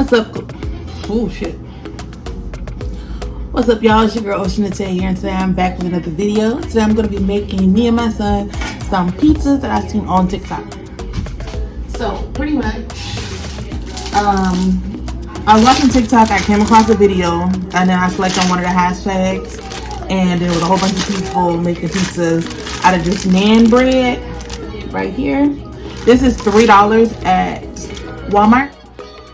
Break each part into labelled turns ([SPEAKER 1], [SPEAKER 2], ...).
[SPEAKER 1] What's up? Oh shit. What's up, y'all? It's your girl Oshanatae here, and today I'm back with another video. Today I'm going to be making me and my son some pizzas that I've seen on TikTok. So pretty much, I was watching TikTok, I came across a video, and then I selected on one of the hashtags, and there was a whole bunch of people making pizzas out of this naan bread right here. This is $3 at Walmart.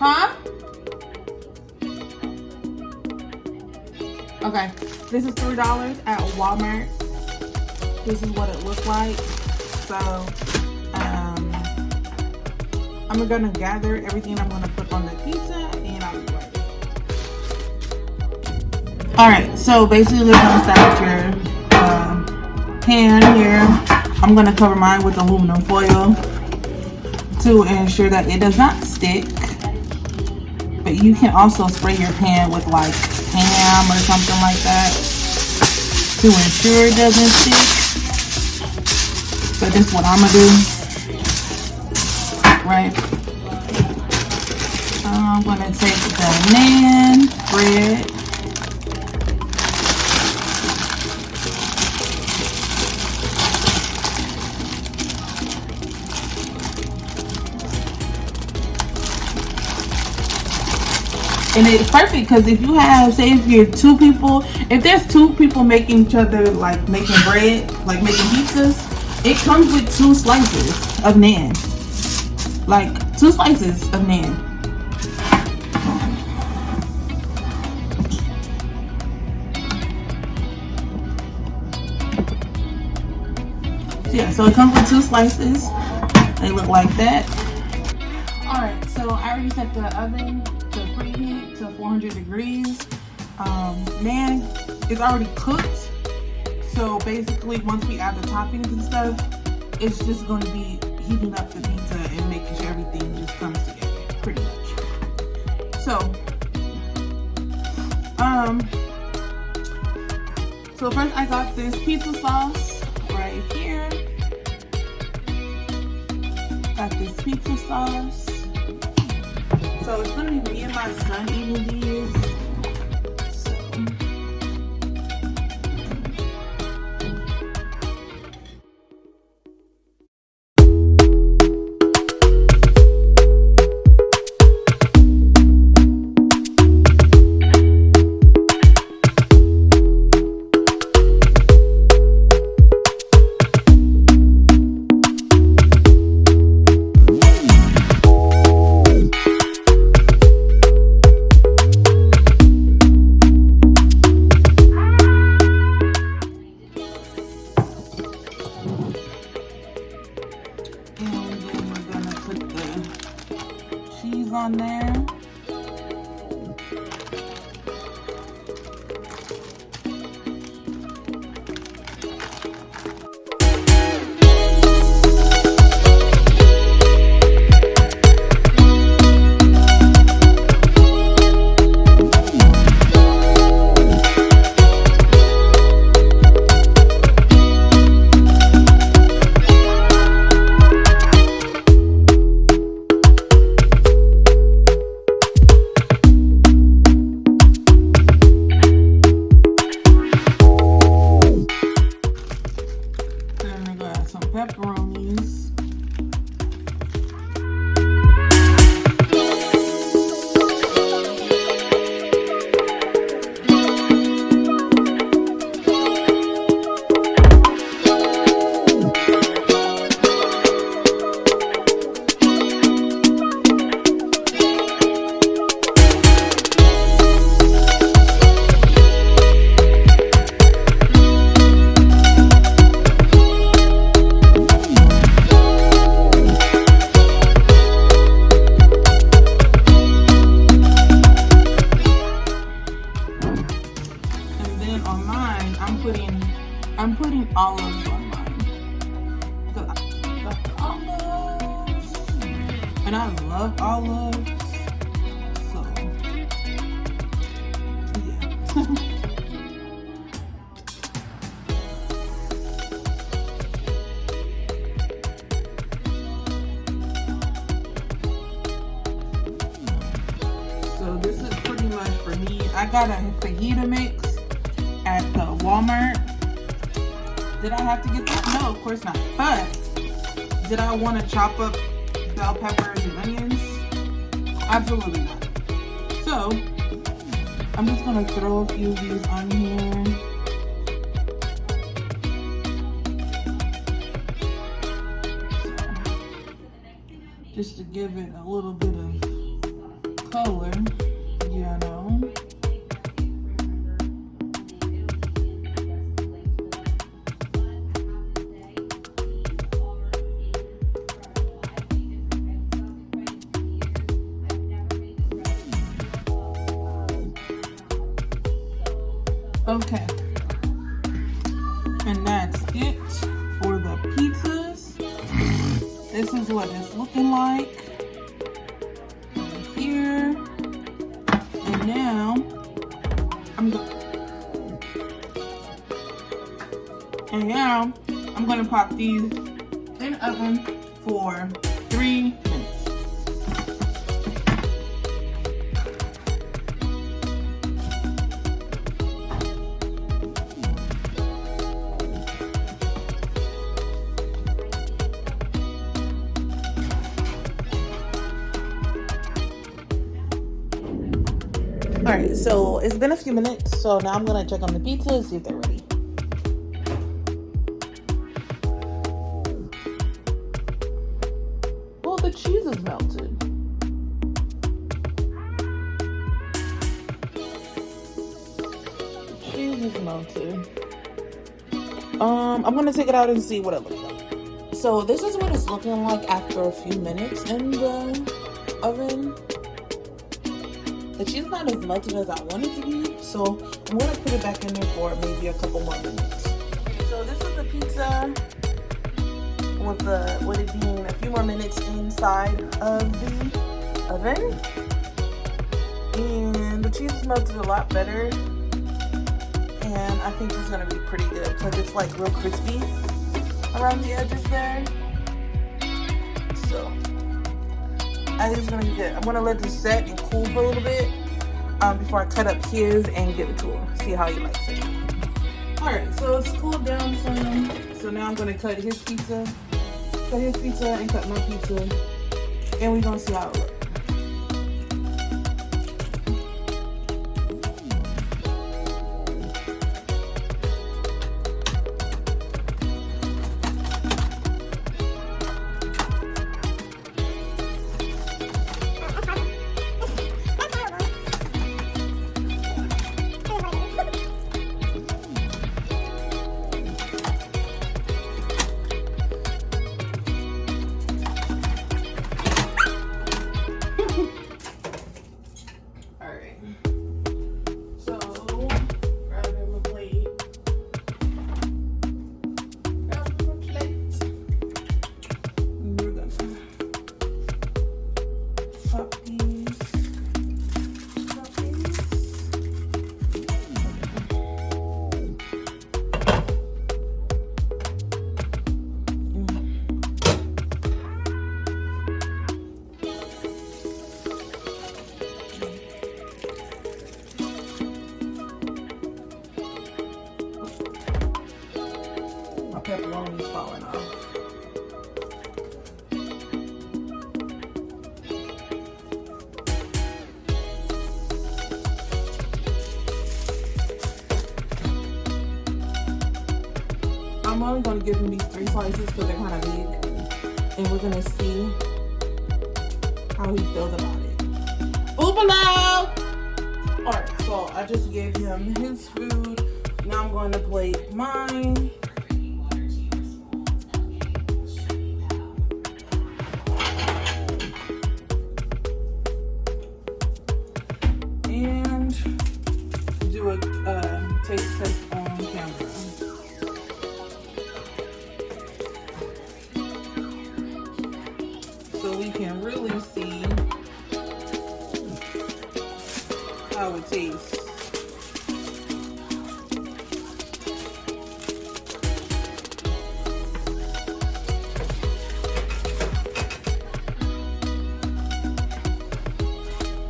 [SPEAKER 1] Huh? Okay, this is $3 at Walmart. This is what it looks like. So, I'm gonna gather everything I'm gonna put on the pizza, and I'll be ready. All right, so basically, you're gonna start with your pan here. I'm gonna cover mine with aluminum foil to ensure that it does not stick. But you can also spray your pan with like ham or something like that to ensure it doesn't stick. So this is what I'm gonna do. Right. I'm gonna take the naan bread. And it's perfect because if you have, say if you're two people, if there's two people making each other, like making bread, like making pizzas, it comes with 2 slices of naan. Like 2 slices of naan. Yeah, so it comes with 2 slices. They look like that. Alright, so I already set the oven to preheat to 400 degrees. Naan is already cooked. So basically, once we add the toppings and stuff, it's just going to be heating up the pizza and making sure everything just comes together, pretty much. So first I got this pizza sauce right here. Got this pizza sauce. So it's gonna be me and my son eating these. On there. Pepperonis. I'm putting olives on mine. Because I love olives. And I love olives. So, yeah. I got a fajita mix at the Walmart. Did I have to get that? No, of course not. But did I want to chop up bell peppers and onions? Absolutely not. So I'm just gonna throw a few of these on here. Just to give it a little bit of color, you know. Okay, and that's it for the pizzas. This is what it's looking like here. And now I'm gonna pop these in the oven for 3 minutes. All right, so it's been a few minutes, so now I'm gonna check on the pizza and see if they're ready. Well, the cheese is melted. The cheese is melted. I'm gonna take it out and see what it looks like. So this is what it's looking like after a few minutes in the oven. The cheese is not as melted as I want it to be, so I'm gonna put it back in there for maybe a couple more minutes. Okay, so this is the pizza with it being a few more minutes inside of the oven, and the cheese is melted a lot better, and I think it's gonna be pretty good because it's like real crispy around the edges there. So I think it's gonna be good. I'm gonna let this set and cool for a little bit before I cut up his and give it to him. See how he likes it. All right, so it's cooled down some. So now I'm gonna cut his pizza and cut my pizza, and we're gonna see how it looks. Pepperoni's falling off. I'm only going to give him these 3 slices because they're kind of big, and we're going to see how he feels about it. Oopala! Alright, so I just gave him his food. Now I'm going to plate mine. Do a taste test on camera. So we can really see how it tastes.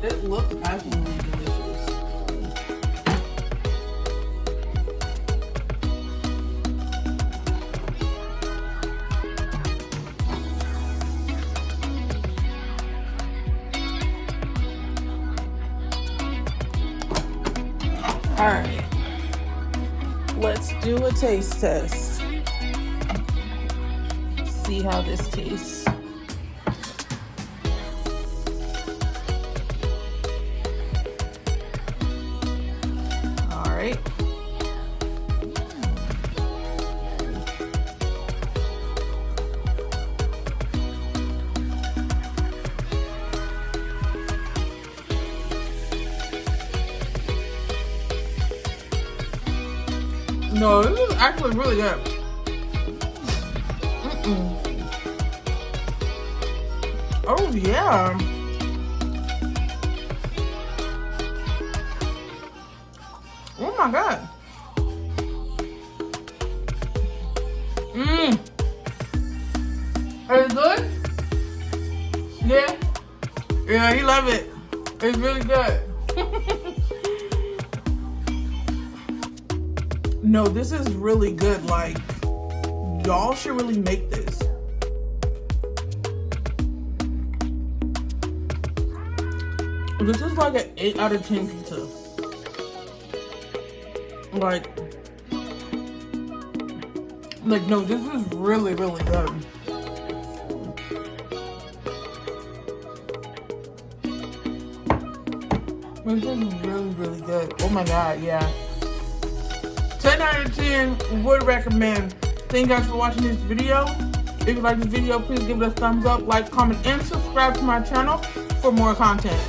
[SPEAKER 1] It looks absolutely delicious. Alright. Let's do a taste test. See how this tastes. Alright. No, this is actually really good. Oh yeah. Oh my god. Is it good? Yeah. Yeah, you love it. It's really good. No, this is really good. Like, y'all should really make this. This is like an 8 out of 10 pizza. Like no, this is really, really good. This is really, really good. Oh my god, yeah. 10 out of 10 would recommend. Thank you guys for watching this video. If you like this video, please give it a thumbs up, like, comment, and subscribe to my channel for more content.